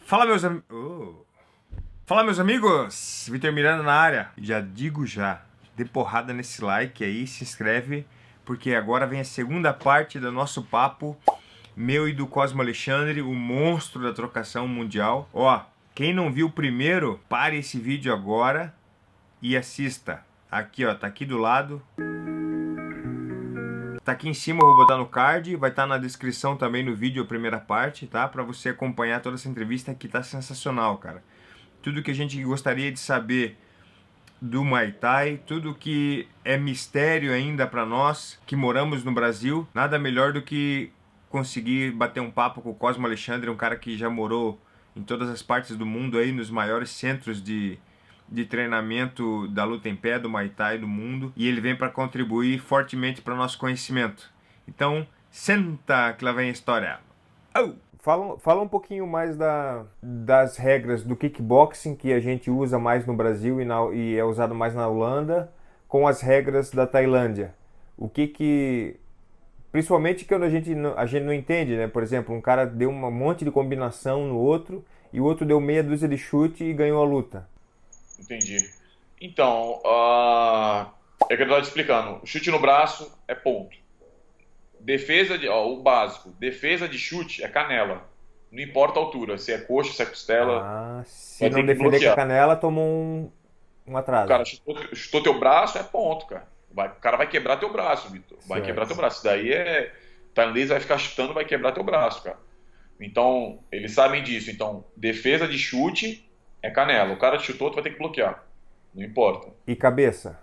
Fala Fala meus amigos, Vitor Miranda na área. Já digo já, dê porrada nesse like aí, se inscreve, porque agora vem a segunda parte do nosso papo, meu e do Cosmo Alexandre, o monstro da trocação mundial. Ó, quem não viu o primeiro, pare esse vídeo agora e assista. Aqui ó, tá aqui do lado. Tá aqui em cima, eu vou botar no card, vai estar na descrição também no vídeo a primeira parte, tá? Pra você acompanhar toda essa entrevista que tá sensacional, cara. Tudo que a gente gostaria de saber do Muay Thai, tudo que é mistério ainda pra nós que moramos no Brasil, nada melhor do que conseguir bater um papo com o Cosmo Alexandre, um cara que já morou em todas as partes do mundo aí, nos maiores centros de treinamento da luta em pé, do Muay Thai do mundo, e ele vem para contribuir fortemente para o nosso conhecimento. Então, senta que lá vem a história. Oh! Fala um pouquinho mais das regras do kickboxing que a gente usa mais no Brasil e é usado mais na Holanda, com as regras da Tailândia. O que principalmente quando a gente não entende, né? Por exemplo, um cara deu um monte de combinação no outro e o outro deu meia dúzia de chute e ganhou a luta. Entendi. Então, é que eu estava te explicando. Chute no braço é ponto. O básico. Defesa de chute é canela. Não importa a altura, se é coxa, se é costela, Se vai não ter que defender com a bloquear. canela, tomou um O atraso. cara chutou teu braço, é ponto, cara. O cara vai quebrar teu braço, Vitor. Vai quebrar Certo. teu braço. Isso daí é. O tailandês vai ficar chutando, vai quebrar teu braço, cara. Então, eles sabem disso. Então, defesa de chute é canela. O cara chutou, tu vai ter que bloquear. Não importa. E cabeça?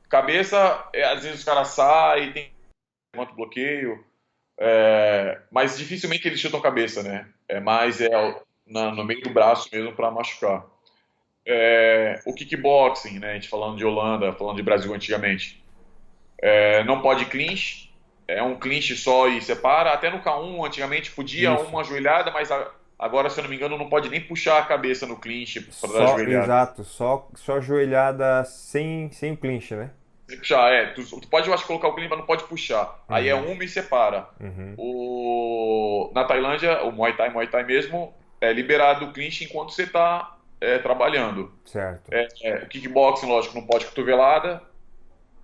Cabeça, às vezes os caras saem, tem quanto bloqueio, mas dificilmente eles chutam cabeça, né? No meio do braço mesmo para machucar. O kickboxing, né? A gente falando de Holanda, falando de Brasil antigamente, não pode clinch, é um clinch só e separa. Até no K1 antigamente podia Isso. uma joelhada, mas agora, se eu não me engano, não pode nem puxar a cabeça no clinch para dar joelhada. Exato, só joelhada sem clinch, né? Se puxar, tu pode, eu acho, colocar o clima, mas não pode puxar. Aí é Uhum, uma e separa. uhum, Na Tailândia, o Muay Thai mesmo, é liberado o clinch enquanto você está trabalhando. certo. O kickboxing, lógico, não pode cotovelada.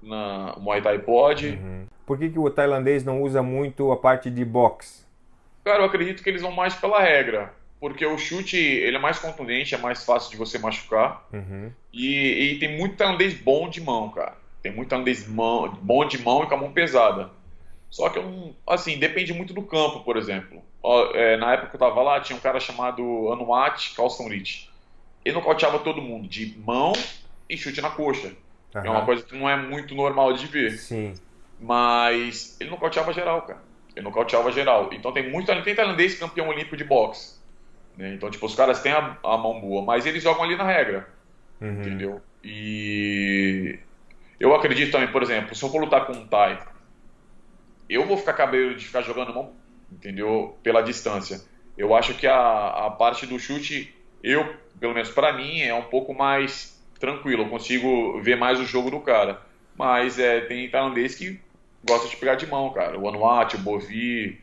O Muay Thai pode. Uhum. Por que o tailandês não usa muito a parte de boxe? Cara, eu acredito que eles vão mais pela regra. Porque o chute, ele é mais contundente, é mais fácil de você machucar. Uhum, E tem muito tailandês bom de mão, cara. Tem muito tailandês bom de mão e com a mão pesada. Só que, assim, depende muito do campo, por exemplo. Na época que eu tava lá, tinha um cara chamado Anuat Kalsonrit. Ele nocauteava todo mundo, de mão e chute na coxa. É uma aham, coisa que não é muito normal de ver. sim. Mas ele nocauteava geral, cara. Ele nocauteava geral. Então tem tailandês campeão olímpico de boxe. Né? Então, tipo, os caras têm a mão boa, mas eles jogam ali na regra. Uhum, Entendeu? E eu acredito também, por exemplo, se eu for lutar com um Thai, eu vou ficar cabelo de ficar jogando mão, entendeu? Pela distância. Eu acho que a parte do chute, pelo menos pra mim, é um pouco mais tranquilo. Eu consigo ver mais o jogo do cara. Mas tem tailandês que gosta de pegar de mão, cara. O Anuat, o Bovi,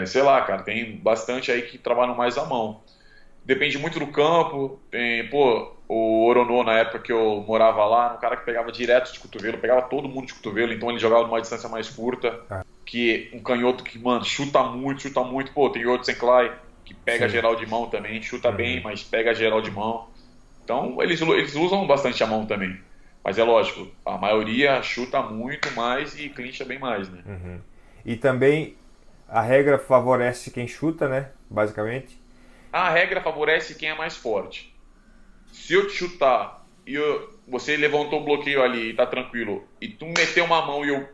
sei lá, cara. Tem bastante aí que trabalham mais a mão. Depende muito do campo. O Orono, na época que eu morava lá, era um cara que pegava direto de cotovelo, pegava todo mundo de cotovelo, então ele jogava numa distância mais curta. ah, Que um canhoto que, mano, chuta muito, chuta muito. Pô, tem outro Senclay que pega sim. geral de mão também, chuta bem, Uhum, mas pega geral de mão. Então eles usam bastante a mão também. Mas é lógico, a maioria chuta muito mais e clincha bem mais, né? uhum. E também a regra favorece quem chuta, né? Basicamente. A regra favorece quem é mais forte. Se eu te chutar e você levantou o bloqueio ali e tá tranquilo, e tu meteu uma mão e eu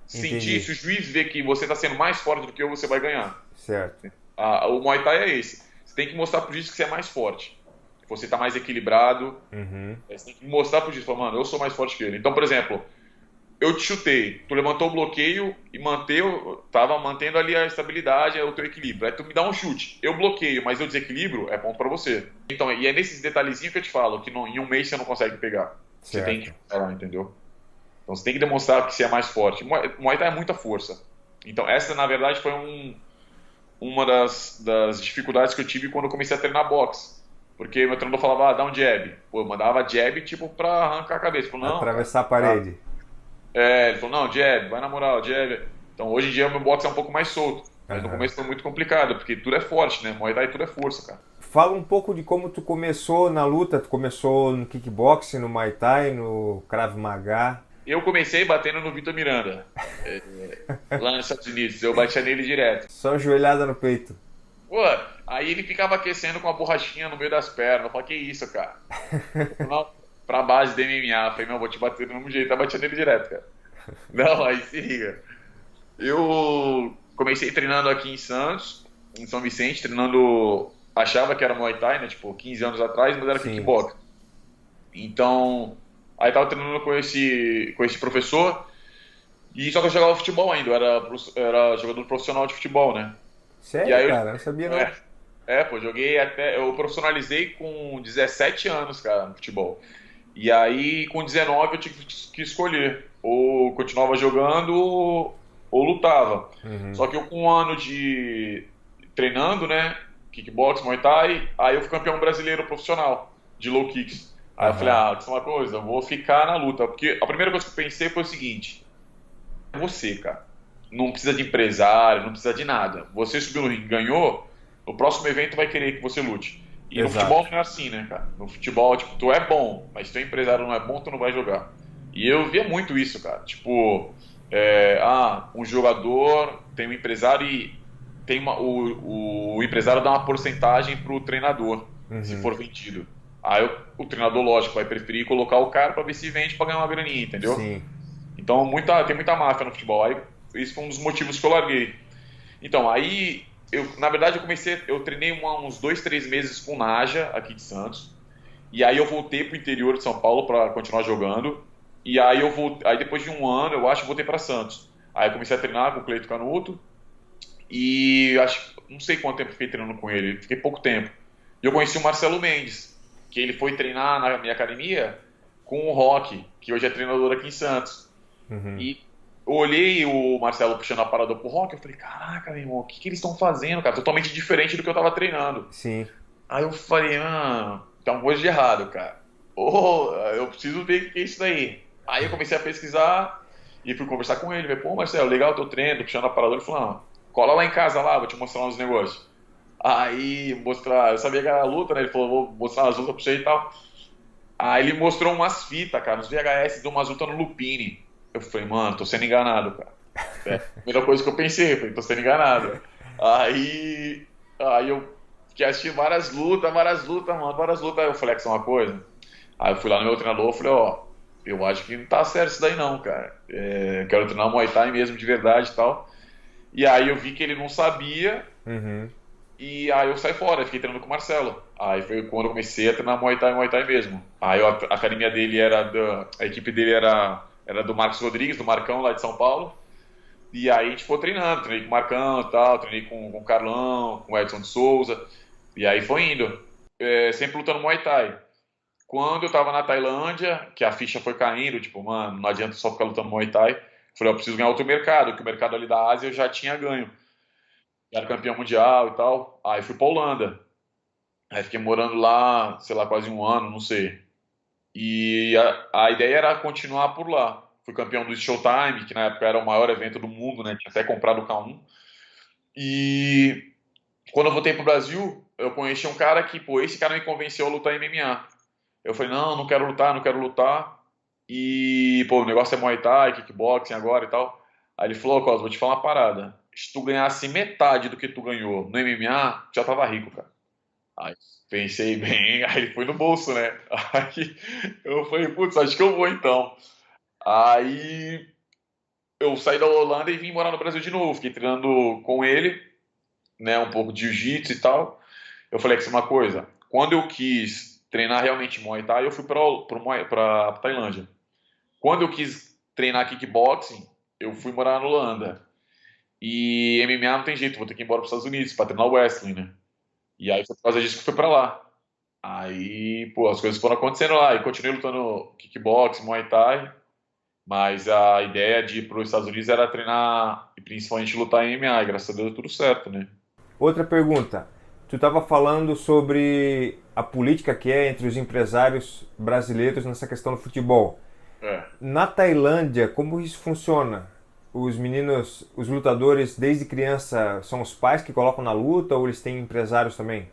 sentir, Entendi. se o juiz vê que você tá sendo mais forte do que eu, você vai ganhar. Certo. O Muay Thai é esse. Você tem que mostrar pro juiz que você é mais forte. Que você tá mais equilibrado. Uhum, Você tem que mostrar pro juiz, falar, mano, eu sou mais forte que ele. Então, por exemplo, eu te chutei, tu levantou o bloqueio e tava mantendo ali a estabilidade, o teu equilíbrio. Aí tu me dá um chute, eu bloqueio, mas eu desequilibro, é ponto pra você. Então, e é nesses detalhezinhos que eu te falo, que em um mês você não consegue pegar. Você tem que certo. falar, entendeu? Então você tem que demonstrar que você é mais forte. Muay Thai é muita força. Então essa, na verdade, foi uma das dificuldades que eu tive quando eu comecei a treinar boxe. Porque meu treinador falava, dá um jab. Pô, eu mandava jab, tipo, pra arrancar a cabeça. Ele falou, não, cara. Atravessar a Tá. parede. Ele falou, não, jab, vai na moral, jab. Então, hoje em dia, o meu boxe é um pouco mais solto. Mas no Aham. começo foi muito complicado, porque tudo é forte, né? Muay Thai tudo é força, cara. Fala um pouco de como tu começou na luta. Tu começou no kickboxing, no Muay Thai, no Krav Maga. Eu comecei batendo no Vitor Miranda, lá nos Estados Unidos. Eu batia nele direto. Só joelhada no peito. Pô, aí ele ficava aquecendo com a borrachinha no meio das pernas. Eu falei, que isso, cara? Não, pra base de MMA. Eu falei, não, vou te bater do mesmo jeito. Tá batendo nele direto, cara. Não, aí se liga. Eu comecei treinando aqui em Santos, em São Vicente, treinando. Achava que era Muay Thai, né? Tipo, 15 anos atrás, mas era Sim. kickbox. Então, aí tava treinando com esse professor. E só que eu jogava futebol ainda, eu era jogador profissional de futebol, né? E Sério, aí cara? Não sabia não. é, pô, joguei até. Eu profissionalizei com 17 anos, cara, no futebol. E aí, com 19, eu tive que escolher. Ou continuava jogando ou lutava. Uhum. Só que eu, com um ano de treinando, né? Kickbox, Muay Thai, aí eu fui campeão brasileiro profissional de low kicks. Aí eu falei, Aham. isso é uma coisa, eu vou ficar na luta. Porque a primeira coisa que eu pensei foi o seguinte: você, cara. Não precisa de empresário, não precisa de nada. Você subiu no ringue, ganhou, o próximo evento vai querer que você lute. E no futebol Exato. não é assim, né, cara? No futebol, tipo, tu é bom, mas se teu empresário não é bom, tu não vai jogar. E eu via muito isso, cara. Tipo, um jogador tem um empresário e o empresário dá uma porcentagem pro treinador, se Uhum. for vendido. Aí o treinador, lógico, vai preferir colocar o cara pra ver se vende pra ganhar uma graninha, entendeu? Sim. Então, tem muita máfia no futebol. Aí, isso foi um dos motivos que eu larguei. Então, aí, na verdade, eu treinei uns 2, 3 meses com o Naja, aqui de Santos. E aí eu voltei pro interior de São Paulo para continuar jogando. E aí aí depois de um ano, eu acho, eu voltei para Santos. Aí eu comecei a treinar com o Cleito Canuto. E não sei quanto tempo eu fiquei treinando com ele, fiquei pouco tempo. E eu conheci o Marcelo Mendes, que ele foi treinar na minha academia com o Rock, que hoje é treinador aqui em Santos. Uhum. E eu olhei o Marcelo puxando a parada pro Rock, eu falei, caraca, meu irmão, o que eles estão fazendo, cara? Totalmente diferente do que eu tava treinando. Sim. Aí eu falei, tem uma coisa de errado, cara. Eu preciso ver o que é isso daí. Aí eu comecei a pesquisar e fui conversar com ele. Falei, pô, Marcelo, legal o teu treino, puxando a parada. Ele falou, não, cola lá em casa lá, vou te mostrar uns negócios. Aí, eu sabia que era luta, né? Ele falou, vou mostrar as lutas pra você e tal. Aí ele mostrou umas fitas, cara, uns VHS de umas lutas no Lupini. Eu falei, mano, tô sendo enganado, cara. É a primeira coisa que eu pensei, falei, tô sendo enganado. Aí, aí eu fiquei assistindo várias lutas, mano, várias lutas. Aí eu falei, que isso é uma coisa? Aí eu fui lá no meu treinador, falei, eu acho que não tá certo isso daí não, cara. Quero treinar Muay Thai mesmo, de verdade e tal. E aí eu vi que ele não sabia, Uhum. e aí eu saí fora, fiquei treinando com o Marcelo. Aí foi quando eu comecei a treinar Muay Thai mesmo. Aí a academia dele a equipe dele era do Marcos Rodrigues, do Marcão lá de São Paulo. E aí a gente foi treinando, treinei com o Marcão e tal, treinei com o Carlão, com o Edson de Souza. E aí foi indo. Sempre lutando Muay Thai. Quando eu tava na Tailândia, que a ficha foi caindo, tipo, mano, não adianta só ficar lutando Muay Thai. Falei, eu preciso ganhar outro mercado, que o mercado ali da Ásia eu já tinha ganho. Era campeão mundial e tal. Aí fui pra Holanda. Aí fiquei morando lá, sei lá, quase um ano, não sei. E a ideia era continuar por lá. Fui campeão do Showtime, que na época era o maior evento do mundo, né? Tinha até comprado o K1. E quando eu voltei pro Brasil, eu conheci um cara que, pô, esse cara me convenceu a lutar MMA. Eu falei, não, não quero lutar, não quero lutar. E, pô, o negócio é Muay Thai, kickboxing agora e tal. Aí ele falou, Cosmo, vou te falar uma parada. Se tu ganhasse metade do que tu ganhou no MMA, tu já tava rico, cara. Aí pensei bem, aí ele foi no bolso, né? Aí eu falei, putz, acho que eu vou então. Aí eu saí da Holanda e vim morar no Brasil de novo. Fiquei treinando com ele, né? Um pouco de jiu-jitsu e tal. Eu falei que isso é uma coisa. Quando eu quis treinar realmente Muay Thai, eu fui pra Tailândia. Quando eu quis treinar kickboxing, eu fui morar na Holanda. E MMA não tem jeito, vou ter que ir embora para os Estados Unidos para treinar o wrestling, né? E aí foi por causa disso que eu fui para lá. Aí, pô, as coisas foram acontecendo lá. E continuei lutando kickboxing, Muay Thai. Mas a ideia de ir para os Estados Unidos era treinar e principalmente lutar em MMA. E graças a Deus deu tudo certo, né? Outra pergunta. Tu estava falando sobre a política que é entre os empresários brasileiros nessa questão do futebol. É. Na Tailândia, como isso funciona? Os meninos, os lutadores desde criança são os pais que colocam na luta ou eles têm empresários também?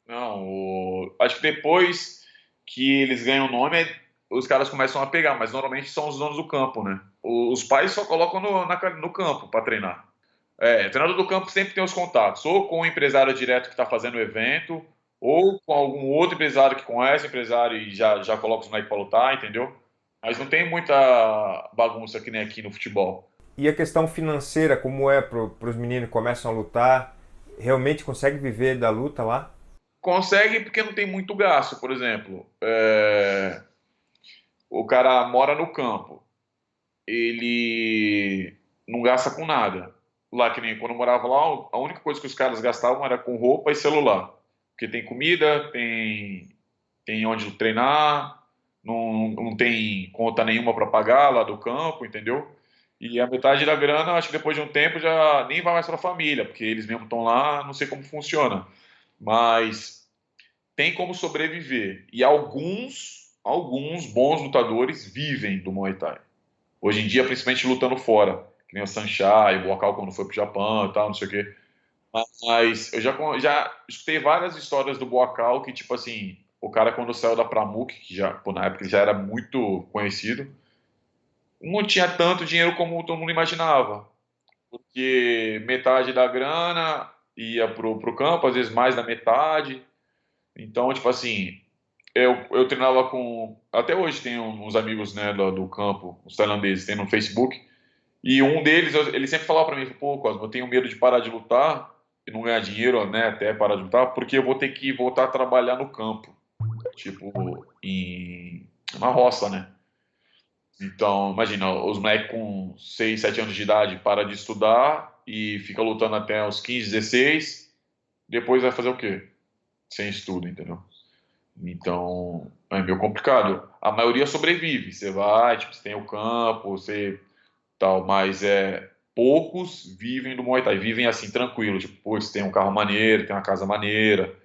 Não, acho que depois que eles ganham o nome, os caras começam a pegar, mas normalmente são os donos do campo, né? Os pais só colocam no campo para treinar. O treinador do campo sempre tem os contatos, ou com o empresário direto que está fazendo o evento, ou com algum outro empresário que conhece o empresário e já coloca os moleques para lutar, entendeu? Mas não tem muita bagunça que nem aqui no futebol. E a questão financeira, como é para os meninos que começam a lutar? Realmente consegue viver da luta lá? Consegue porque não tem muito gasto, por exemplo. O cara mora no campo, ele não gasta com nada. Lá, que nem quando eu morava lá, a única coisa que os caras gastavam era com roupa e celular. Porque tem comida, tem onde treinar, não tem conta nenhuma para pagar lá do campo, entendeu? E a metade da grana, acho que depois de um tempo já nem vai mais para a família, porque eles mesmos estão lá, não sei como funciona. Mas tem como sobreviver. E alguns bons lutadores vivem do Muay Thai. Hoje em dia, principalmente lutando fora, que nem o Sanchai, o Boakal quando foi pro Japão e tal, não sei o quê. Mas eu já escutei várias histórias do Boakal que, tipo assim, o cara quando saiu da Pramuk, que já, pô, na época ele já era muito conhecido, não tinha tanto dinheiro como todo mundo imaginava. Porque metade da grana ia pro campo, às vezes mais da metade. Então, tipo assim, eu treinava com. Até hoje tem uns amigos, né, do campo, os tailandeses, tem no Facebook. E um deles, ele sempre falava pra mim: pô, Cosmo, eu tenho medo de parar de lutar e não ganhar dinheiro, né, até parar de lutar, porque eu vou ter que voltar a trabalhar no campo, tipo, na roça, né? Então, imagina, os moleques com 6 7 anos de idade para de estudar e fica lutando até os 15 16 depois vai fazer o quê? Sem estudo, entendeu? Então, é meio complicado. A maioria sobrevive. Você vai, tipo, você tem o campo, você tal, mas poucos vivem do Muay Thai, vivem assim tranquilo, tipo, putz, tem um carro maneiro, tem uma casa maneira,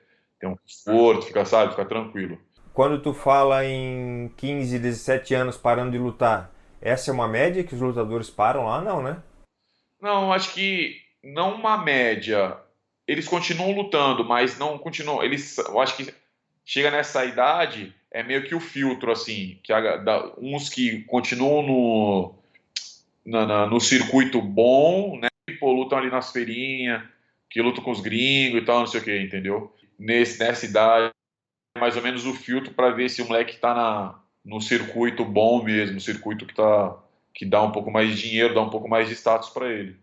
tem um conforto, fica, sabe, fica tranquilo. Quando tu fala em 15, 17 anos parando de lutar, essa é uma média que os lutadores param lá? Não, né? Não, acho que não uma média. Eles continuam lutando, mas não continuam. Eu acho que chega nessa idade é meio que o filtro assim, uns que continuam no circuito bom, né? Tipo, lutam ali nas feirinhas, que lutam com os gringos e tal, não sei o que, entendeu? Nessa idade, é mais ou menos o filtro para ver se o moleque tá no circuito bom mesmo, circuito que dá um pouco mais de dinheiro, dá um pouco mais de status para ele.